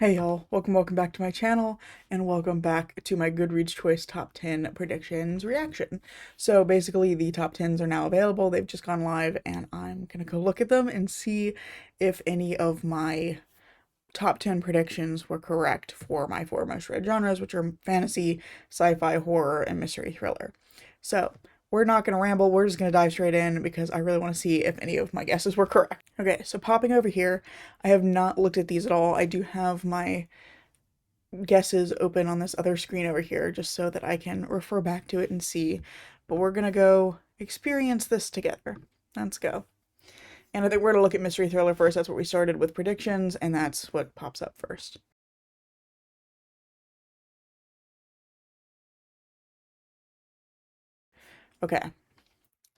Hey y'all, welcome back to my channel, and welcome back to my Goodreads Choice Top 10 Predictions reaction. So basically, the top 10s are now available, they've just gone live, and I'm gonna go look at them and see if any of my top 10 predictions were correct for my four most read genres, which are fantasy, sci-fi, horror, and mystery thriller. So, we're not going to ramble, we're just going to dive straight in because I really want to see if any of my guesses were correct. Okay, so popping over here, I have not looked at these at all. I do have my guesses open on this other screen over here just so that I can refer back to it and see. But we're going to go experience this together. Let's go. And I think we're going to look at mystery thriller first. That's what we started with predictions, and that's what pops up first. Okay,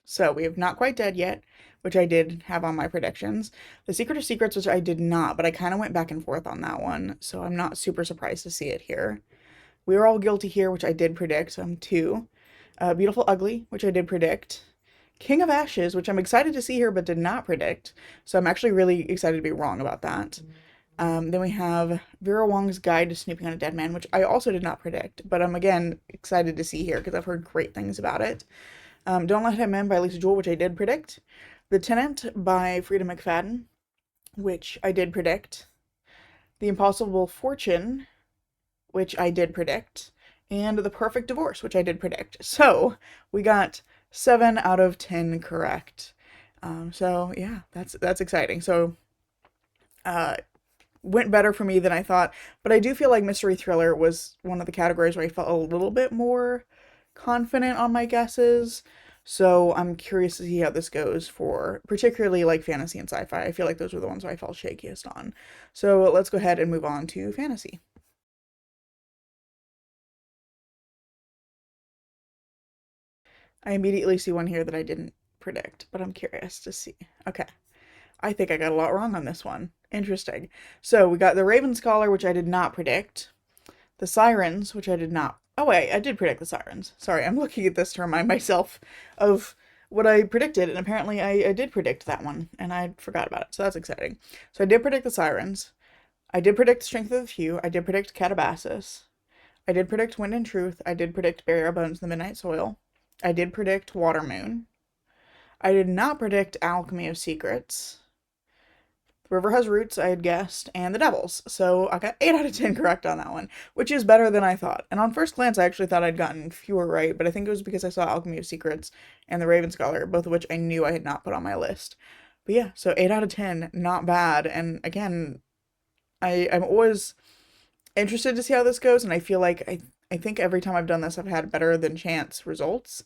so we have Not Quite Dead Yet, which I did have on my predictions. The Secret of Secrets, which I did not, but I kind of went back and forth on that one, so I'm not super surprised to see it here. We Are All Guilty Here, which I did predict, so I'm 2. Beautiful Ugly, which I did predict. King of Ashes, which I'm excited to see here but did not predict, so I'm actually really excited to be wrong about that. Then we have Vera Wong's Guide to Snooping on a Dead Man, which I also did not predict, but I'm again excited to see here because I've heard great things about it. Don't Let Him In by Lisa Jewell, which I did predict. The Tenant by Frida McFadden, which I did predict. The Impossible Fortune, which I did predict. And The Perfect Divorce, which I did predict. So we got 7 out of 10 correct. So yeah, that's exciting. So went better for me than I thought, but I do feel like mystery thriller was one of the categories where I felt a little bit more confident on my guesses. So I'm curious to see how this goes for particularly like fantasy and sci-fi. I feel like those were the ones where I felt shakiest on. So let's go ahead and move on to fantasy. I immediately see one here that I didn't predict, but I'm curious to see. Okay. I think I got a lot wrong on this one. Interesting. So we got the Raven Scholar, which I did not predict. The Sirens, which I did not. Oh, wait, I did predict the Sirens. Sorry, I'm looking at this to remind myself of what I predicted, and apparently I did predict that one, and I forgot about it, so that's exciting. So I did predict the Sirens. I did predict Strength of the Few. I did predict Catabasis. I did predict Wind and Truth. I did predict Bury Our Bones in the Midnight Soil. I did predict Watermoon. I did not predict Alchemy of Secrets. The River Has Roots, I had guessed, and The Devils. So I got 8 out of 10 correct on that one, which is better than I thought. And on first glance, I actually thought I'd gotten fewer right, but I think it was because I saw Alchemy of Secrets and The Raven Scholar, both of which I knew I had not put on my list. But yeah, so 8 out of 10, not bad. And again, I'm always interested to see how this goes, and I feel like I think every time I've done this, I've had better than chance results,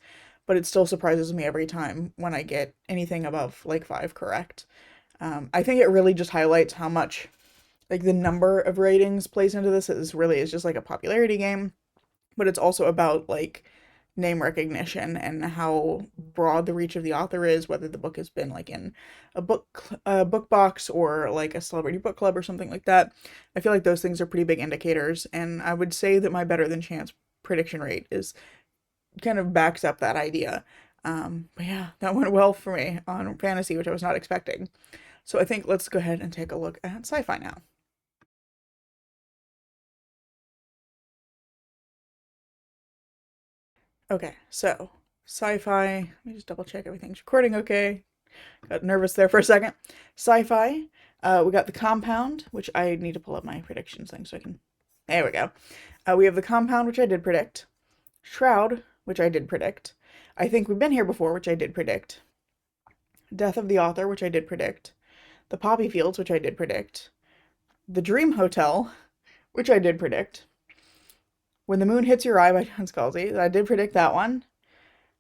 but it still surprises me every time when I get anything above like 5 correct. I think it really just highlights how much like the number of ratings plays into this. Is really is just like a popularity game, but it's also about like name recognition and how broad the reach of the author is, whether the book has been like in a book box or like a celebrity book club or something like that. I feel like those things are pretty big indicators, and I would say that my better than chance prediction rate is kind of backs up that idea. But yeah, that went well for me on fantasy, which I was not expecting. So I think let's go ahead and take a look at sci-fi now. Okay, so sci-fi. Let me just double check everything's recording okay. Got nervous there for a second. Sci-fi. We got The Compound, which I need to pull up my predictions thing so I can. There we go. We have The Compound, which I did predict. Shroud, which I did predict. I Think We've Been Here Before, which I did predict. Death of the Author, which I did predict. The Poppy Fields, which I did predict. The Dream Hotel, which I did predict. When the Moon Hits Your Eye by John Scalzi, I did predict that one.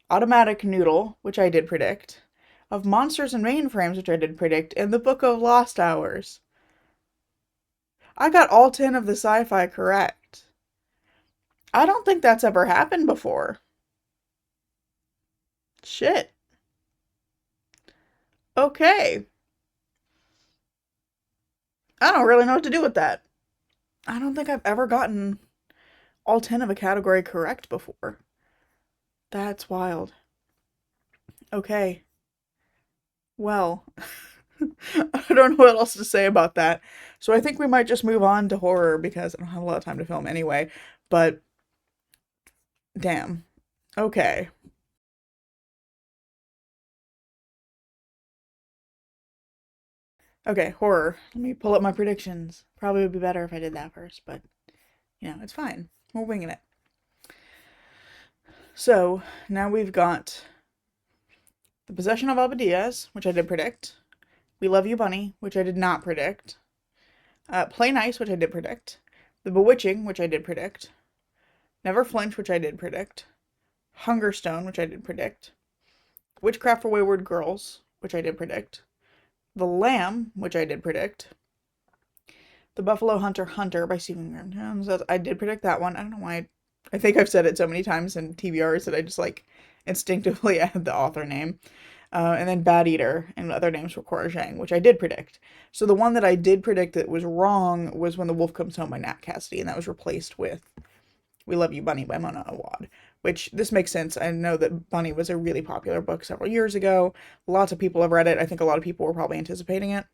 Automatic Noodle, which I did predict. Of Monsters and Mainframes, which I did predict. And The Book of Lost Hours. I got all 10 of the sci-fi correct. I don't think that's ever happened before. Shit. Okay. I don't really know what to do with that. I don't think I've ever gotten all 10 of a category correct before. That's wild. Okay. Well, I don't know what else to say about that. So I think we might just move on to horror because I don't have a lot of time to film anyway. But damn. Okay. Okay, horror. Let me pull up my predictions. Probably would be better if I did that first, but it's fine. We're winging it. So now we've got The Possession of Abba Diaz, which I did predict. We Love You Bunny, which I did not predict. Play Nice, which I did predict. The Bewitching, which I did predict. Never Flinch, which I did predict. Hungerstone, which I did predict. Witchcraft for Wayward Girls, which I did predict. The Lamb, which I did predict. The Buffalo Hunter Hunter by Stephen Graham Jones. I did predict that one. I don't know why. I think I've said it so many times in TBRs that I just like instinctively add the author name. And then Bad Eater and other names for Cora Zhang, which I did predict. So the one that I did predict that was wrong was When the Wolf Comes Home by Nat Cassidy, and that was replaced with We Love You Bunny by Mona Awad, which this makes sense. I know that Bunny was a really popular book several years ago. Lots of people have read it. I think a lot of people were probably anticipating it.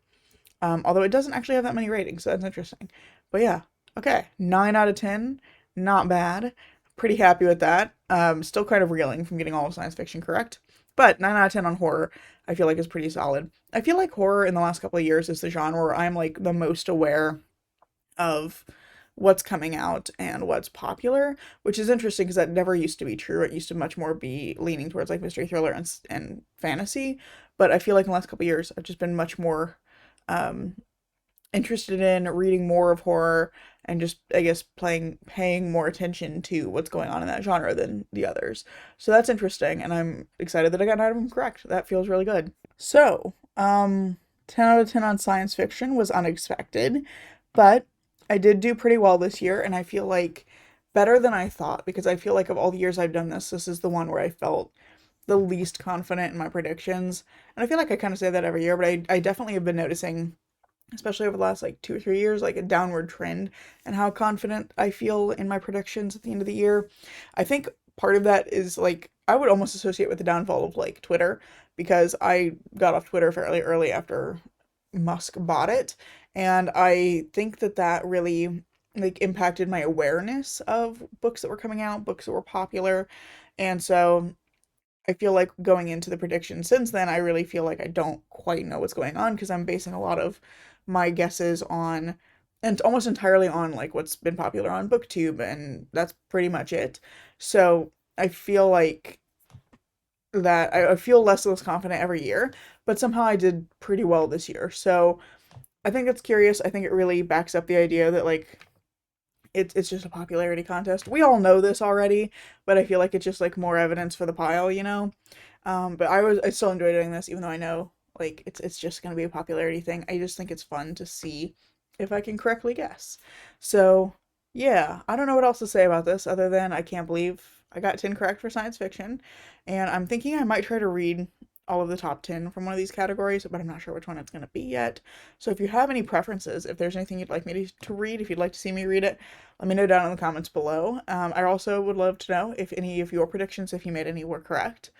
Although it doesn't actually have that many ratings, so that's interesting. But yeah, okay, 9 out of 10, not bad. Pretty happy with that. Still kind of reeling from getting all of science fiction correct, but 9 out of 10 on horror, I feel like is pretty solid. I feel like horror in the last couple of years is the genre where I'm like the most aware of what's coming out and what's popular, which is interesting because that never used to be true. It used to much more be leaning towards like mystery thriller and fantasy, but I feel like in the last couple of years I've just been much more um interested in reading more of horror and just I guess paying more attention to what's going on in that genre than the others. So that's interesting and I'm excited that I got 9 of them correct. That feels really good. So, 10 out of 10 on science fiction was unexpected, but I did do pretty well this year and I feel like better than I thought because I feel like of all the years I've done this, this is the one where I felt the least confident in my predictions. And I feel like I kind of say that every year, but I definitely have been noticing, especially over the last like 2 or 3 years, like a downward trend and how confident I feel in my predictions at the end of the year. I think part of that is like I would almost associate with the downfall of like Twitter because I got off Twitter fairly early after Musk bought it, and I think that that really like impacted my awareness of books that were coming out, books that were popular. And so I feel like going into the prediction since then, I really feel like I don't quite know what's going on because I'm basing a lot of my guesses on, and almost entirely on like what's been popular on BookTube, and that's pretty much it. So I feel like that I feel less and less confident every year, but somehow I did pretty well this year. So I think it's curious. I think it really backs up the idea that like it's just a popularity contest. We all know this already, but I feel like it's just like more evidence for the pile, you know? But I still enjoy doing this, even though I know like it's just gonna be a popularity thing. I just think it's fun to see if I can correctly guess. So yeah, I don't know what else to say about this other than I can't believe I got 10 correct for science fiction, and I'm thinking I might try to read all of the top 10 from one of these categories, but I'm not sure which one it's going to be yet. So if you have any preferences, if there's anything you'd like me to read, if you'd like to see me read it, let me know down in the comments below. I also would love to know if any of your predictions, if you made any, were correct.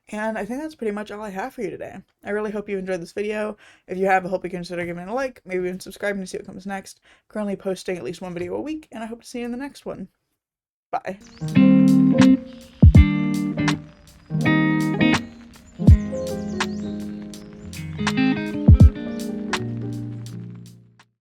And I think that's pretty much all I have for you today. I really hope you enjoyed this video. If you have, I hope you consider giving it a like, maybe even subscribing to see what comes next. Currently posting at least one video a week, and I hope to see you in the next one. Bye.